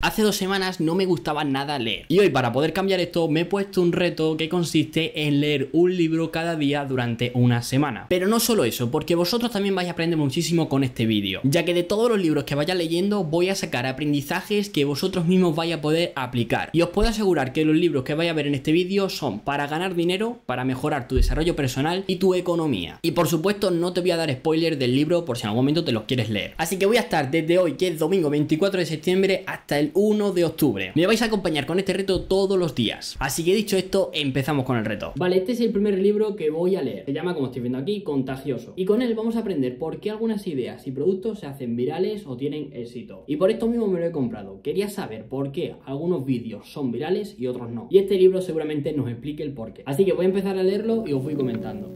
Hace 2 semanas no me gustaba nada leer y hoy, para poder cambiar esto, me he puesto un reto que consiste en leer un libro cada día durante una semana. Pero no solo eso, porque vosotros también vais a aprender muchísimo con este vídeo, ya que de todos los libros que vaya leyendo voy a sacar aprendizajes que vosotros mismos vais a poder aplicar. Y os puedo asegurar que los libros que vais a ver en este vídeo son para ganar dinero, para mejorar tu desarrollo personal y tu economía. Y por supuesto no te voy a dar spoiler del libro por si en algún momento te los quieres leer. Así que voy a estar desde hoy, que es domingo 24 de septiembre, hasta el 1 de octubre. Me vais a acompañar con este reto todos los días. Así que dicho esto, empezamos con el reto. Vale, este es el primer libro que voy a leer. Se llama, como estoy viendo aquí, Contagioso. Y con él vamos a aprender por qué algunas ideas y productos se hacen virales o tienen éxito. Y por esto mismo me lo he comprado. Quería saber por qué algunos vídeos son virales y otros no. Y este libro seguramente nos explique el porqué. Así que voy a empezar a leerlo y os voy comentando.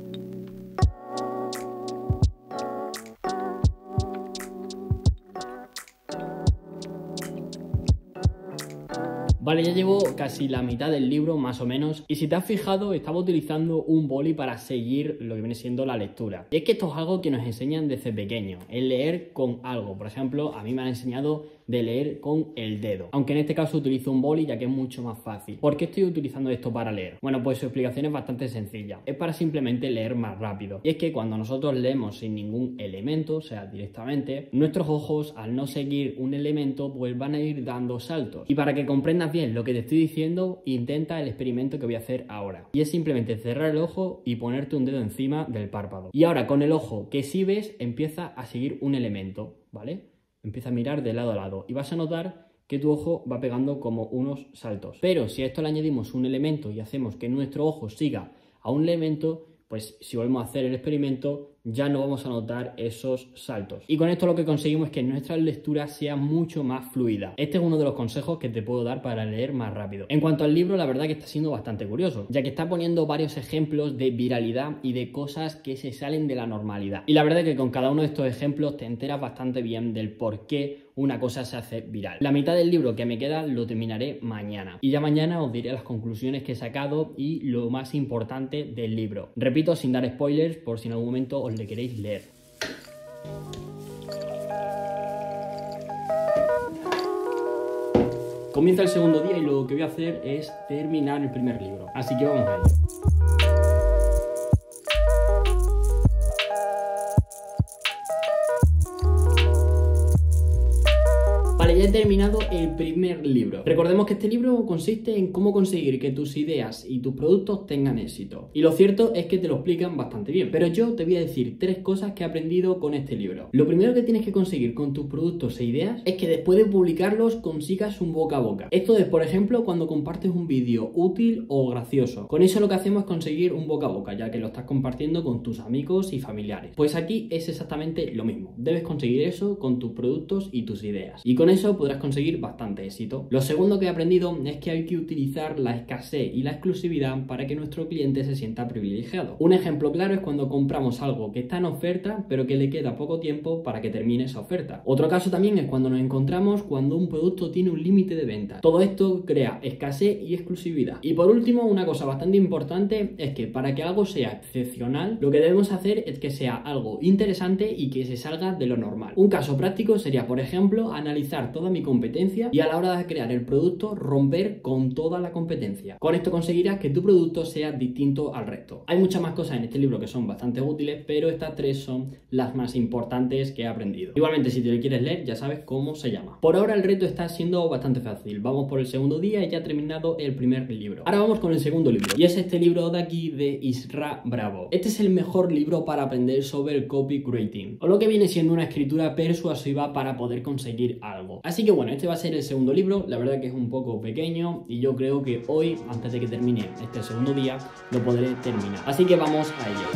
Vale, ya llevo casi la mitad del libro, más o menos, y si te has fijado, estaba utilizando un boli para seguir lo que viene siendo la lectura. Y es que esto es algo que nos enseñan desde pequeño, el leer con algo. Por ejemplo, a mí me han enseñado de leer con el dedo, aunque en este caso utilizo un boli ya que es mucho más fácil. ¿Por qué estoy utilizando esto para leer? Bueno, pues su explicación es bastante sencilla, es para simplemente leer más rápido. Y es que cuando nosotros leemos sin ningún elemento, o sea, directamente, nuestros ojos, al no seguir un elemento, pues van a ir dando saltos. Y para que comprendas bien lo que te estoy diciendo, intenta el experimento que voy a hacer ahora. Y es simplemente cerrar el ojo y ponerte un dedo encima del párpado. Y ahora con el ojo que sí ves, empieza a seguir un elemento, ¿vale? Empieza a mirar de lado a lado y vas a notar que tu ojo va pegando como unos saltos. Pero si a esto le añadimos un elemento y hacemos que nuestro ojo siga a un elemento, pues si volvemos a hacer el experimento ya no vamos a notar esos saltos. Y con esto lo que conseguimos es que nuestra lectura sea mucho más fluida. Este es uno de los consejos que te puedo dar para leer más rápido. En cuanto al libro, la verdad que está siendo bastante curioso, ya que está poniendo varios ejemplos de viralidad y de cosas que se salen de la normalidad. Y la verdad es que con cada uno de estos ejemplos te enteras bastante bien del por qué una cosa se hace viral. La mitad del libro que me queda lo terminaré mañana. Y ya mañana os diré las conclusiones que he sacado y lo más importante del libro. Repito, sin dar spoilers, por si en algún momento os le queréis leer. Comienza el segundo día y lo que voy a hacer es terminar el primer libro. Así que vamos a ello. Vale, ya he terminado el primer libro. Recordemos que este libro consiste en cómo conseguir que tus ideas y tus productos tengan éxito. Y lo cierto es que te lo explican bastante bien. Pero yo te voy a decir 3 cosas que he aprendido con este libro. Lo primero que tienes que conseguir con tus productos e ideas es que después de publicarlos consigas un boca a boca. Esto es, por ejemplo, cuando compartes un vídeo útil o gracioso. Con eso lo que hacemos es conseguir un boca a boca, ya que lo estás compartiendo con tus amigos y familiares. Pues aquí es exactamente lo mismo. Debes conseguir eso con tus productos y tus ideas. Y con eso podrás conseguir bastante éxito. Lo segundo que he aprendido es que hay que utilizar la escasez y la exclusividad para que nuestro cliente se sienta privilegiado. Un ejemplo claro es cuando compramos algo que está en oferta pero que le queda poco tiempo para que termine esa oferta. Otro caso también es cuando nos encontramos cuando un producto tiene un límite de venta. Todo esto crea escasez y exclusividad. Y por último, una cosa bastante importante es que para que algo sea excepcional, lo que debemos hacer es que sea algo interesante y que se salga de lo normal. Un caso práctico sería, por ejemplo, analizar toda mi competencia y a la hora de crear el producto romper con toda la competencia. Con esto conseguirás que tu producto sea distinto al resto. Hay muchas más cosas en este libro que son bastante útiles, pero estas 3 son las más importantes que he aprendido. Igualmente, si te lo quieres leer, ya sabes cómo se llama. Por ahora el reto está siendo bastante fácil. Vamos por el segundo día y ya he terminado el primer libro. Ahora vamos con el segundo libro y es este libro de aquí de Isra Bravo. Este es el mejor libro para aprender sobre el copywriting, o lo que viene siendo una escritura persuasiva para poder conseguir algo. Así que bueno, este va a ser el segundo libro. La verdad que es un poco pequeño y yo creo que hoy, antes de que termine este segundo día, lo podré terminar. Así que vamos a ello.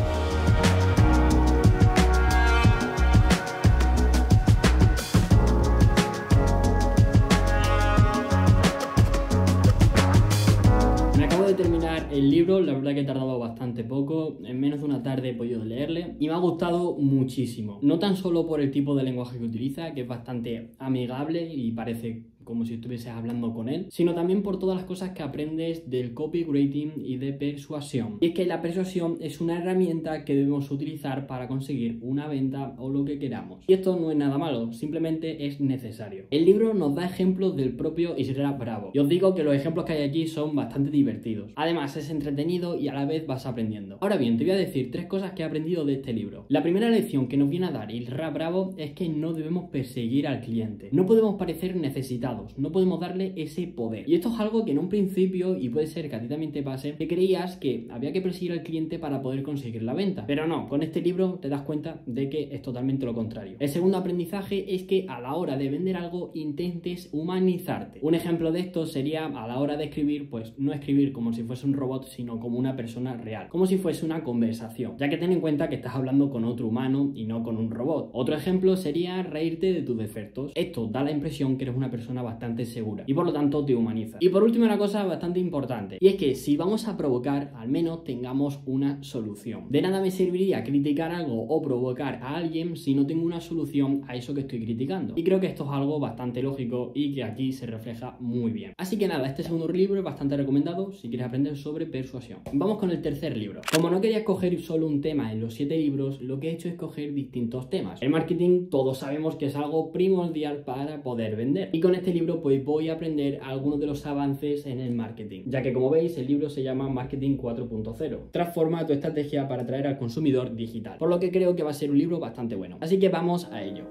Terminar el libro, la verdad que he tardado bastante poco, en menos de una tarde he podido leerle y me ha gustado muchísimo, no tan solo por el tipo de lenguaje que utiliza, que es bastante amigable y parece como si estuvieses hablando con él, sino también por todas las cosas que aprendes del copywriting y de persuasión. Y es que la persuasión es una herramienta que debemos utilizar para conseguir una venta o lo que queramos. Y esto no es nada malo, simplemente es necesario. El libro nos da ejemplos del propio Israel Bravo. Y os digo que los ejemplos que hay aquí son bastante divertidos. Además, es entretenido y a la vez vas aprendiendo. Ahora bien, te voy a decir 3 cosas que he aprendido de este libro. La primera lección que nos viene a dar Israel Bravo es que no debemos perseguir al cliente. No podemos parecer necesitados, no podemos darle ese poder. Y esto es algo que en un principio, y puede ser que a ti también te pase, que creías que había que perseguir al cliente para poder conseguir la venta. Pero no, con este libro te das cuenta de que es totalmente lo contrario. El segundo aprendizaje es que a la hora de vender algo intentes humanizarte. Un ejemplo de esto sería a la hora de escribir, pues no escribir como si fuese un robot, sino como una persona real, como si fuese una conversación, ya que ten en cuenta que estás hablando con otro humano y no con un robot. Otro ejemplo sería reírte de tus defectos. Esto da la impresión que eres una persona bastante segura y por lo tanto te humaniza. Y por último, una cosa bastante importante, y es que si vamos a provocar, al menos tengamos una solución. De nada me serviría criticar algo o provocar a alguien si no tengo una solución a eso que estoy criticando. Y creo que esto es algo bastante lógico y que aquí se refleja muy bien. Así que nada, este segundo libro es bastante recomendado si quieres aprender sobre persuasión. Vamos con el tercer libro. Como no quería escoger solo un tema en los 7 libros, lo que he hecho es coger distintos temas. El marketing todos sabemos que es algo primordial para poder vender. Y con este libro pues voy a aprender algunos de los avances en el marketing. Ya que como veis el libro se llama Marketing 4.0. Transforma tu estrategia para atraer al consumidor digital. Por lo que creo que va a ser un libro bastante bueno. Así que vamos a ello.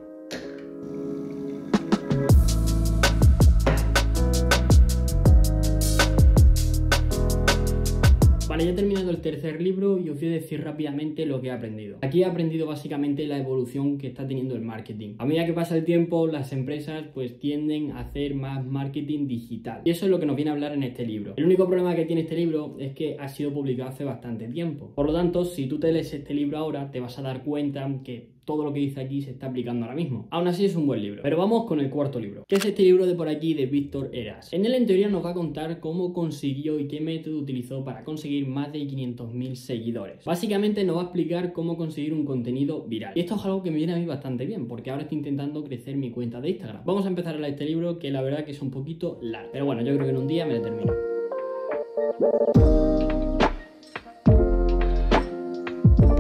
Vale, ya he terminado el tercer libro y os voy a decir rápidamente lo que he aprendido. Aquí he aprendido básicamente la evolución que está teniendo el marketing. A medida que pasa el tiempo, las empresas pues tienden a hacer más marketing digital. Y eso es lo que nos viene a hablar en este libro. El único problema que tiene este libro es que ha sido publicado hace bastante tiempo. Por lo tanto, si tú te lees este libro ahora, te vas a dar cuenta que todo lo que dice aquí se está aplicando ahora mismo. Aún así es un buen libro. Pero vamos con el cuarto libro, que es este libro de por aquí de Víctor Heras. En él en teoría nos va a contar cómo consiguió y qué método utilizó para conseguir más de 500.000 seguidores. Básicamente nos va a explicar cómo conseguir un contenido viral. Y esto es algo que me viene a mí bastante bien, porque ahora estoy intentando crecer mi cuenta de Instagram. Vamos a empezar a leer este libro, que la verdad que es un poquito largo. Pero bueno, yo creo que en un día me lo termino.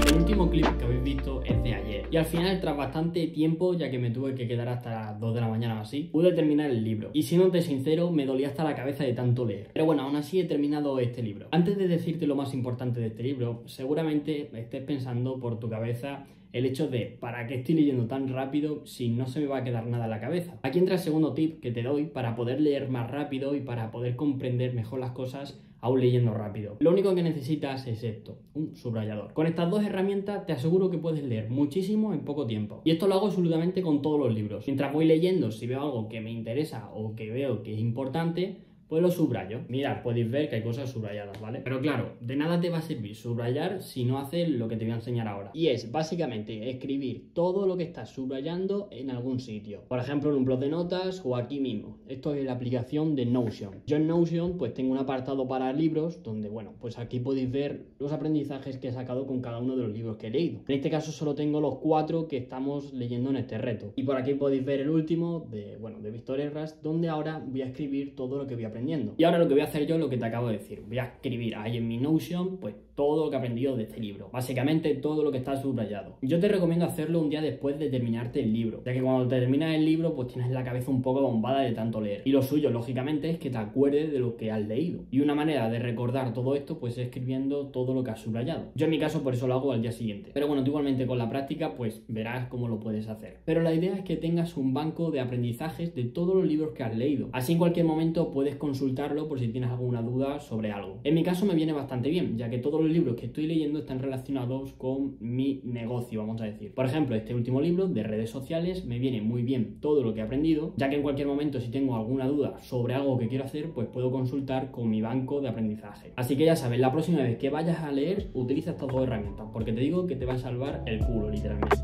El último clip que habéis visto es de ayer. Y al final, tras bastante tiempo, ya que me tuve que quedar hasta las 2 de la mañana o así, pude terminar el libro. Y siéndote sincero, me dolía hasta la cabeza de tanto leer. Pero bueno, aún así he terminado este libro. Antes de decirte lo más importante de este libro, seguramente estés pensando por tu cabeza el hecho de ¿para qué estoy leyendo tan rápido si no se me va a quedar nada en la cabeza? Aquí entra el segundo tip que te doy para poder leer más rápido y para poder comprender mejor las cosas aún leyendo rápido. Lo único que necesitas es esto, un subrayador. Con estas 2 herramientas te aseguro que puedes leer muchísimo en poco tiempo. Y esto lo hago absolutamente con todos los libros. Mientras voy leyendo, si veo algo que me interesa o que veo que es importante, pues lo subrayo. Mirad, podéis ver que hay cosas subrayadas, ¿vale? Pero claro, de nada te va a servir subrayar si no haces lo que te voy a enseñar ahora. Y es básicamente escribir todo lo que estás subrayando en algún sitio. Por ejemplo, en un blog de notas o aquí mismo. Esto es la aplicación de Notion. Yo en Notion pues tengo un apartado para libros donde, bueno, pues aquí podéis ver los aprendizajes que he sacado con cada uno de los libros que he leído. En este caso solo tengo los 4 que estamos leyendo en este reto. Y por aquí podéis ver el último de Víctor Heras, donde ahora voy a escribir todo lo que voy a aprendiendo. Y ahora lo que voy a hacer yo es lo que te acabo de decir. Voy a escribir ahí en mi Notion pues todo lo que he aprendido de este libro. Básicamente todo lo que está subrayado. Yo te recomiendo hacerlo un día después de terminarte el libro, ya que cuando terminas el libro pues tienes la cabeza un poco bombada de tanto leer. Y lo suyo, lógicamente, es que te acuerdes de lo que has leído. Y una manera de recordar todo esto pues es escribiendo todo lo que has subrayado. Yo en mi caso por eso lo hago al día siguiente. Pero bueno, tú igualmente con la práctica pues verás cómo lo puedes hacer. Pero la idea es que tengas un banco de aprendizajes de todos los libros que has leído. Así en cualquier momento puedes consultarlo por si tienes alguna duda sobre algo. En mi caso me viene bastante bien, ya que todos los libros que estoy leyendo están relacionados con mi negocio, vamos a decir. Por ejemplo, este último libro de redes sociales me viene muy bien todo lo que he aprendido, ya que en cualquier momento si tengo alguna duda sobre algo que quiero hacer, pues puedo consultar con mi banco de aprendizaje. Así que ya sabes, la próxima vez que vayas a leer, utiliza estas 2 herramientas, porque te digo que te va a salvar el culo, literalmente.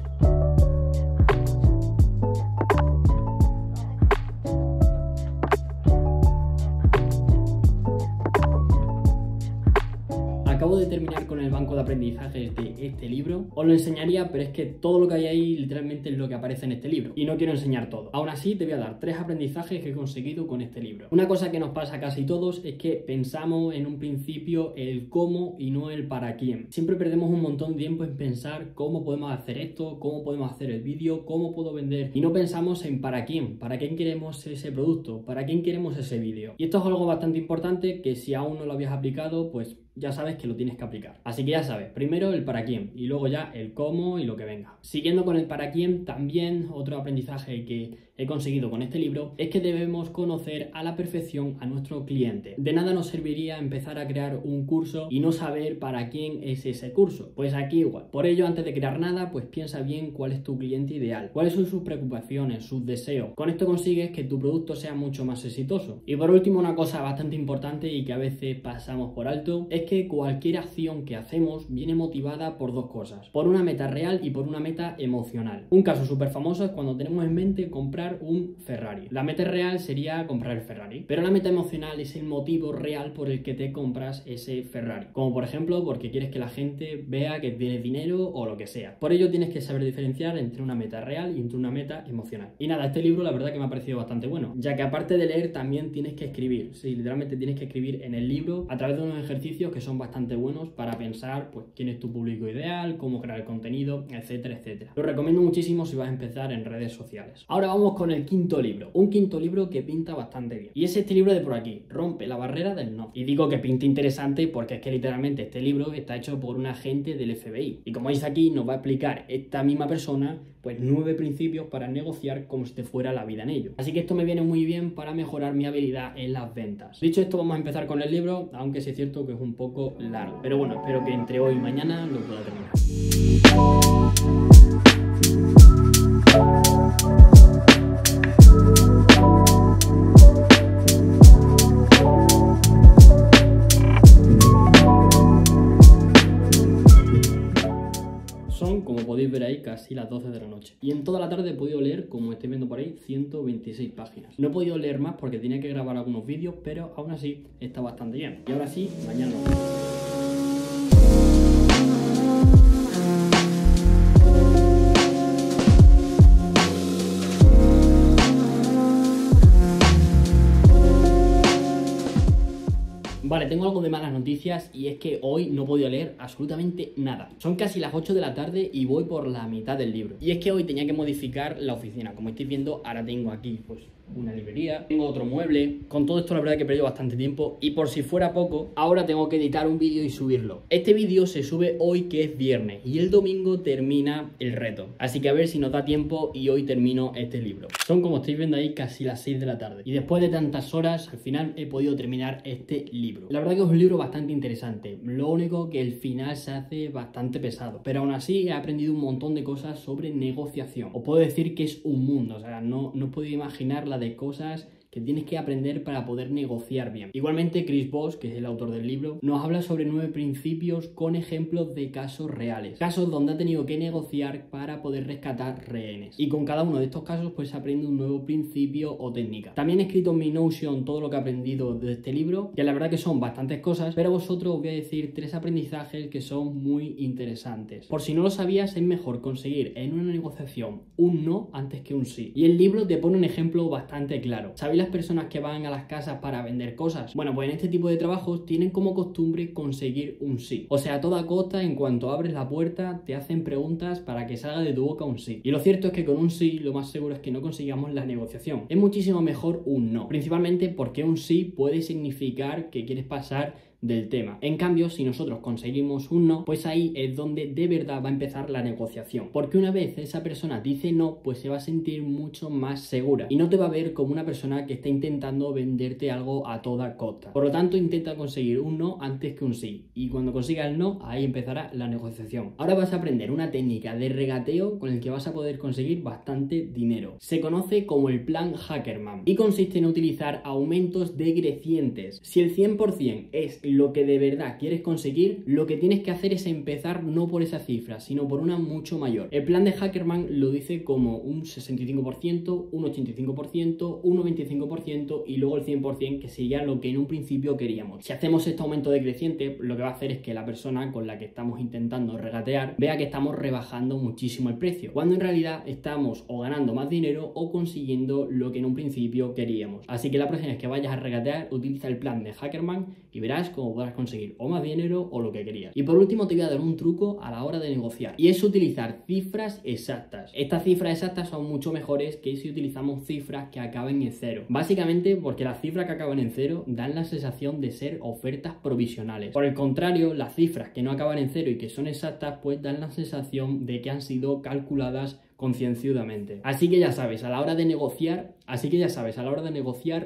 acabo de terminar con el banco de aprendizajes de este libro. Os lo enseñaría, pero es que todo lo que hay ahí literalmente es lo que aparece en este libro y no quiero enseñar todo. Aún así te voy a dar 3 aprendizajes que he conseguido con este libro. Una cosa que nos pasa a casi todos es que pensamos en un principio el cómo y no el para quién. Siempre perdemos un montón de tiempo en pensar cómo podemos hacer esto, cómo podemos hacer el vídeo, cómo puedo vender, y no pensamos en para quién queremos ese producto, para quién queremos ese vídeo. Y esto es algo bastante importante que si aún no lo habías aplicado, pues ya sabes que lo tienes que aplicar. Así que ya sabes, primero el para quién y luego ya el cómo y lo que venga. Siguiendo con el para quién, también otro aprendizaje que he conseguido con este libro es que debemos conocer a la perfección a nuestro cliente. De nada nos serviría empezar a crear un curso y no saber para quién es ese curso. Pues aquí igual. Por ello, antes de crear nada, pues piensa bien cuál es tu cliente ideal, cuáles son sus preocupaciones, sus deseos. Con esto consigues que tu producto sea mucho más exitoso. Y por último, una cosa bastante importante y que a veces pasamos por alto es que cualquier acción que hacemos viene motivada por 2 cosas, por una meta real y por una meta emocional. Un caso súper famoso es cuando tenemos en mente comprar un Ferrari. La meta real sería comprar el Ferrari, pero la meta emocional es el motivo real por el que te compras ese Ferrari, como por ejemplo porque quieres que la gente vea que tienes dinero o lo que sea. Por ello tienes que saber diferenciar entre una meta real y entre una meta emocional. Y nada, este libro la verdad que me ha parecido bastante bueno, ya que aparte de leer también tienes que escribir. Sí, literalmente tienes que escribir en el libro a través de unos ejercicios que son bastante buenos para pensar pues quién es tu público ideal, cómo crear el contenido, etcétera, etcétera. Lo recomiendo muchísimo si vas a empezar en redes sociales. Ahora vamos con el quinto libro, un quinto libro que pinta bastante bien. Y es este libro de por aquí, Rompe la barrera del no. Y digo que pinta interesante porque es que literalmente este libro está hecho por un agente del FBI. Y como veis aquí nos va a explicar esta misma persona pues 9 principios para negociar como si te fuera la vida en ello. Así que esto me viene muy bien para mejorar mi habilidad en las ventas. Dicho esto, vamos a empezar con el libro, aunque sí es cierto que es un poco largo. Pero bueno, espero que entre hoy y mañana lo pueda terminar. Son, como podéis ver ahí, casi las 12 de la noche. Y en toda la tarde he podido leer, como estáis viendo por ahí, 126 páginas. No he podido leer más porque tenía que grabar algunos vídeos, pero aún así está bastante bien. Y ahora sí, mañana nos vemos. Vale, tengo algo de malas noticias y es que hoy no he podido leer absolutamente nada. Son casi las 8 de la tarde y voy por la mitad del libro. Y es que hoy tenía que modificar la oficina. Como estáis viendo, ahora tengo aquí pues una librería, tengo otro mueble. Con todo esto la verdad que he perdido bastante tiempo y por si fuera poco, ahora tengo que editar un vídeo y subirlo. Este vídeo se sube hoy, que es viernes, y el domingo termina el reto. Así que a ver si nos da tiempo y hoy termino este libro. Son, como estáis viendo ahí, casi las 6 de la tarde. Y después de tantas horas, al final he podido terminar este libro. La verdad que es un libro bastante interesante. Lo único que el final se hace bastante pesado. Pero aún así he aprendido un montón de cosas sobre negociación. Os puedo decir que es un mundo. O sea, no os podéis imaginar la de cosas que tienes que aprender para poder negociar bien. Igualmente, Chris Voss, que es el autor del libro, nos habla sobre 9 principios con ejemplos de casos reales. Casos donde ha tenido que negociar para poder rescatar rehenes. Y con cada uno de estos casos pues se aprende un nuevo principio o técnica. También he escrito en mi Notion todo lo que he aprendido de este libro, que la verdad que son bastantes cosas, pero a vosotros os voy a decir 3 aprendizajes que son muy interesantes. Por si no lo sabías, es mejor conseguir en una negociación un no antes que un sí. Y el libro te pone un ejemplo bastante claro. ¿Sabéis las personas que van a las casas para vender cosas? Bueno, pues en este tipo de trabajos tienen como costumbre conseguir un sí. O sea, a toda costa, en cuanto abres la puerta, te hacen preguntas para que salga de tu boca un sí. Y lo cierto es que con un sí, lo más seguro es que no consigamos la negociación. Es muchísimo mejor un no. Principalmente porque un sí puede significar que quieres pasar del tema. En cambio, si nosotros conseguimos un no, pues ahí es donde de verdad va a empezar la negociación. Porque una vez esa persona dice no, pues se va a sentir mucho más segura y no te va a ver como una persona que está intentando venderte algo a toda costa. Por lo tanto, intenta conseguir un no antes que un sí. Y cuando consiga el no, ahí empezará la negociación. Ahora vas a aprender una técnica de regateo con el que vas a poder conseguir bastante dinero. Se conoce como el plan Hackerman y consiste en utilizar aumentos decrecientes. Si el 100% es lo que de verdad quieres conseguir, lo que tienes que hacer es empezar no por esa cifra, sino por una mucho mayor. El plan de Hackerman lo dice como un 65%, un 85%, un 95% y luego el 100%, que sería lo que en un principio queríamos. Si hacemos este aumento decreciente, lo que va a hacer es que la persona con la que estamos intentando regatear vea que estamos rebajando muchísimo el precio, cuando en realidad estamos o ganando más dinero o consiguiendo lo que en un principio queríamos. Así que la próxima vez que vayas a regatear, utiliza el plan de Hackerman y verás cómo podrás conseguir o más dinero o lo que querías. Y por último te voy a dar un truco a la hora de negociar, y es utilizar cifras exactas. Estas cifras exactas son mucho mejores que si utilizamos cifras que acaben en cero. Básicamente porque las cifras que acaban en cero dan la sensación de ser ofertas provisionales. Por el contrario, las cifras que no acaban en cero y que son exactas, pues dan la sensación de que han sido calculadas concienzudamente. Así que ya sabes, a la hora de negociar,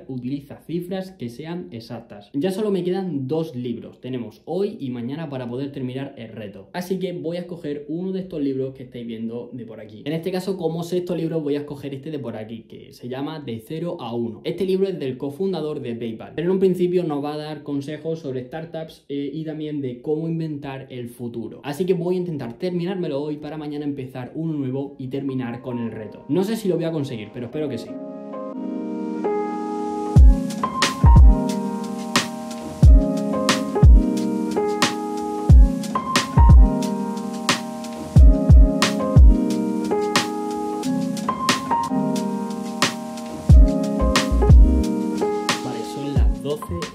utiliza cifras que sean exactas. Ya solo me quedan 2 libros. Tenemos hoy y mañana para poder terminar el reto. Así que voy a escoger uno de estos libros que estáis viendo de por aquí. En este caso, como sexto libro, voy a escoger este de por aquí, que se llama De 0 a 1. Este libro es del cofundador de PayPal, pero en un principio nos va a dar consejos sobre startups y también de cómo inventar el futuro. Así que voy a intentar terminármelo hoy para mañana empezar uno nuevo y terminar con el reto. No sé si lo voy a conseguir, pero espero que sí.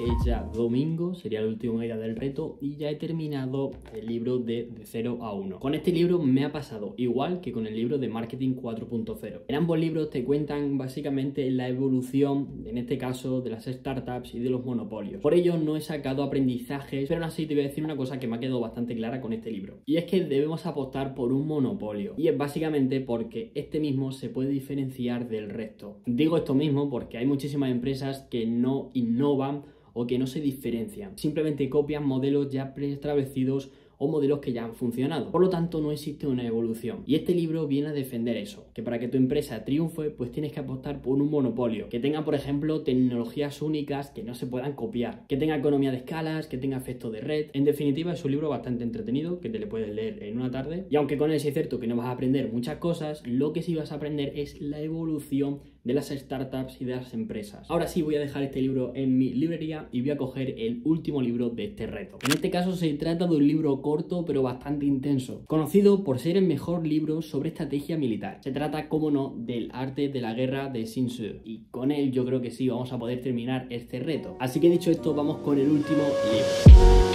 Es ya domingo, sería el último día del reto y ya he terminado el libro de 0 a 1. Con este libro me ha pasado igual que con el libro de Marketing 4.0. En ambos libros te cuentan básicamente la evolución, en este caso, de las startups y de los monopolios. Por ello no he sacado aprendizajes, pero aún así te voy a decir una cosa que me ha quedado bastante clara con este libro. Y es que debemos apostar por un monopolio. Y es básicamente porque este mismo se puede diferenciar del resto. Digo esto mismo porque hay muchísimas empresas que no innovan o que no se diferencian, simplemente copian modelos ya preestablecidos o modelos que ya han funcionado. Por lo tanto, no existe una evolución. Y este libro viene a defender eso, que para que tu empresa triunfe, pues tienes que apostar por un monopolio, que tenga, por ejemplo, tecnologías únicas que no se puedan copiar, que tenga economía de escalas, que tenga efecto de red. En definitiva, es un libro bastante entretenido, que te le puedes leer en una tarde. Y aunque con él sí es cierto que no vas a aprender muchas cosas, lo que sí vas a aprender es la evolución de las startups y de las empresas. Ahora sí voy a dejar este libro en mi librería y voy a coger el último libro de este reto. En este caso se trata de un libro corto pero bastante intenso, conocido por ser el mejor libro sobre estrategia militar. Se trata, como no, del arte de la guerra de Sun Tzu, y con él yo creo que sí vamos a poder terminar este reto. Así que dicho esto, vamos con el último libro.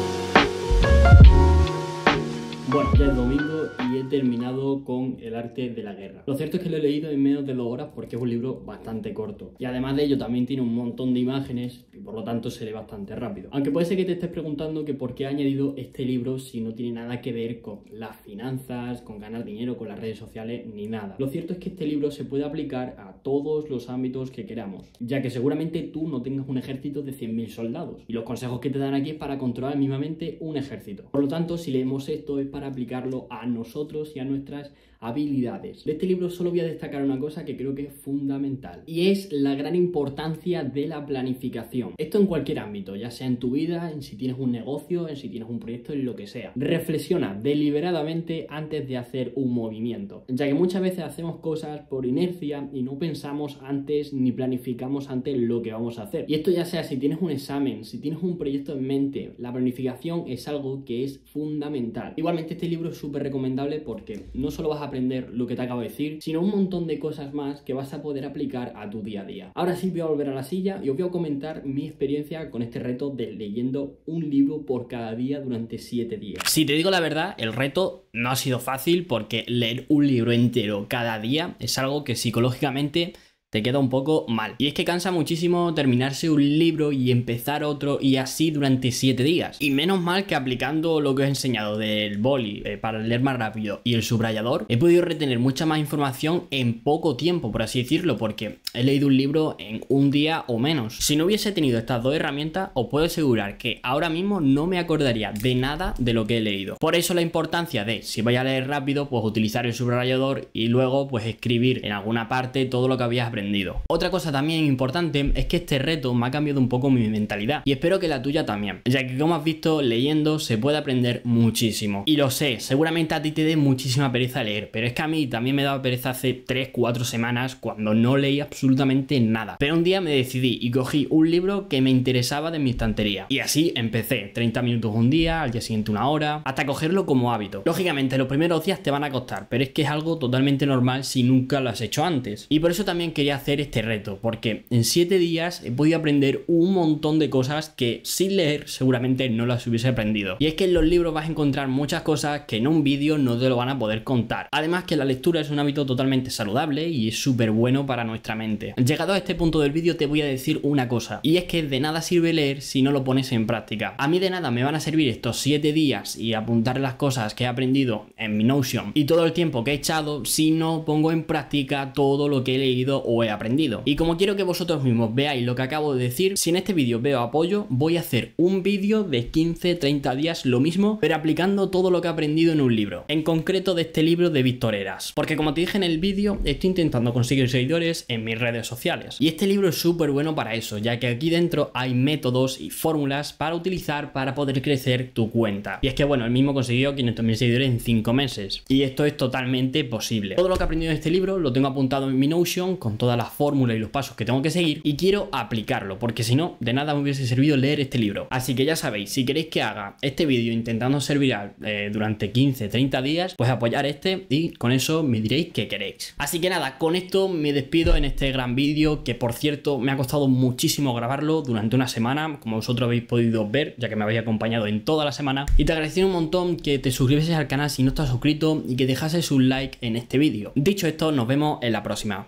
Bueno, ya es domingo y he terminado con El arte de la guerra. Lo cierto es que lo he leído en menos de 2 horas porque es un libro bastante corto. Y además de ello también tiene un montón de imágenes y por lo tanto se lee bastante rápido. Aunque puede ser que te estés preguntando que por qué he añadido este libro si no tiene nada que ver con las finanzas, con ganar dinero, con las redes sociales, ni nada. Lo cierto es que este libro se puede aplicar a todos los ámbitos que queramos, ya que seguramente tú no tengas un ejército de 100.000 soldados. Y los consejos que te dan aquí es para controlar mínimamente un ejército. Por lo tanto, si leemos esto es para aplicarlo a nosotros y a nuestras habilidades. De este libro solo voy a destacar una cosa que creo que es fundamental, y es la gran importancia de la planificación. Esto en cualquier ámbito, ya sea en tu vida, en si tienes un negocio, en si tienes un proyecto, en lo que sea. Reflexiona deliberadamente antes de hacer un movimiento, ya que muchas veces hacemos cosas por inercia y no pensamos antes ni planificamos antes lo que vamos a hacer. Y esto ya sea si tienes un examen, si tienes un proyecto en mente, la planificación es algo que es fundamental. Igualmente este libro es súper recomendable porque no solo vas a aprender lo que te acabo de decir, sino un montón de cosas más que vas a poder aplicar a tu día a día. Ahora sí voy a volver a la silla y os voy a comentar mi experiencia con este reto de leyendo un libro por cada día durante 7 días. Si te digo la verdad, el reto no ha sido fácil porque leer un libro entero cada día es algo que psicológicamente te queda un poco mal. Y es que cansa muchísimo terminarse un libro y empezar otro y así durante 7 días. Y menos mal que aplicando lo que os he enseñado del boli para leer más rápido y el subrayador, he podido retener mucha más información en poco tiempo, por así decirlo, porque he leído un libro en un día o menos. Si no hubiese tenido estas 2 herramientas, os puedo asegurar que ahora mismo no me acordaría de nada de lo que he leído. Por eso la importancia de, si vais a leer rápido, pues utilizar el subrayador y luego pues escribir en alguna parte todo lo que habías aprendido. aprendido. Otra cosa también importante es que este reto me ha cambiado un poco mi mentalidad y espero que la tuya también, ya que como has visto, leyendo se puede aprender muchísimo. Y lo sé, seguramente a ti te dé muchísima pereza leer, pero es que a mí también me daba pereza hace 3-4 semanas cuando no leí absolutamente nada. Pero un día me decidí y cogí un libro que me interesaba de mi estantería. Y así empecé, 30 minutos un día, al día siguiente una hora, hasta cogerlo como hábito. Lógicamente los primeros días te van a costar, pero es que es algo totalmente normal si nunca lo has hecho antes. Y por eso también quería hacer este reto, porque en 7 días he podido aprender un montón de cosas que sin leer seguramente no las hubiese aprendido. Y es que en los libros vas a encontrar muchas cosas que en un vídeo no te lo van a poder contar. Además que la lectura es un hábito totalmente saludable y es súper bueno para nuestra mente. Llegado a este punto del vídeo te voy a decir una cosa, y es que de nada sirve leer si no lo pones en práctica. A mí de nada me van a servir estos 7 días y apuntar las cosas que he aprendido en mi Notion y todo el tiempo que he echado si no pongo en práctica todo lo que he leído o he aprendido. Y como quiero que vosotros mismos veáis lo que acabo de decir, si en este vídeo veo apoyo, voy a hacer un vídeo de 15-30 días lo mismo, pero aplicando todo lo que he aprendido en un libro, en concreto de este libro de Víctor Heras, porque como te dije en el vídeo, estoy intentando conseguir seguidores en mis redes sociales y este libro es súper bueno para eso, ya que aquí dentro hay métodos y fórmulas para utilizar para poder crecer tu cuenta. Y es que bueno, él mismo consiguió 500.000 seguidores en 5 meses y esto es totalmente posible. Todo lo que he aprendido en este libro lo tengo apuntado en mi Notion con todas las fórmulas y los pasos que tengo que seguir y quiero aplicarlo, porque si no, de nada me hubiese servido leer este libro. Así que ya sabéis, si queréis que haga este vídeo intentando ser viral durante 15-30 días, pues apoyar este y con eso me diréis que queréis. Así que nada, con esto me despido en este gran vídeo, que por cierto me ha costado muchísimo grabarlo durante una semana, como vosotros habéis podido ver, ya que me habéis acompañado en toda la semana, y te agradecería un montón que te suscribieses al canal si no estás suscrito y que dejases un like en este vídeo. Dicho esto, nos vemos en la próxima.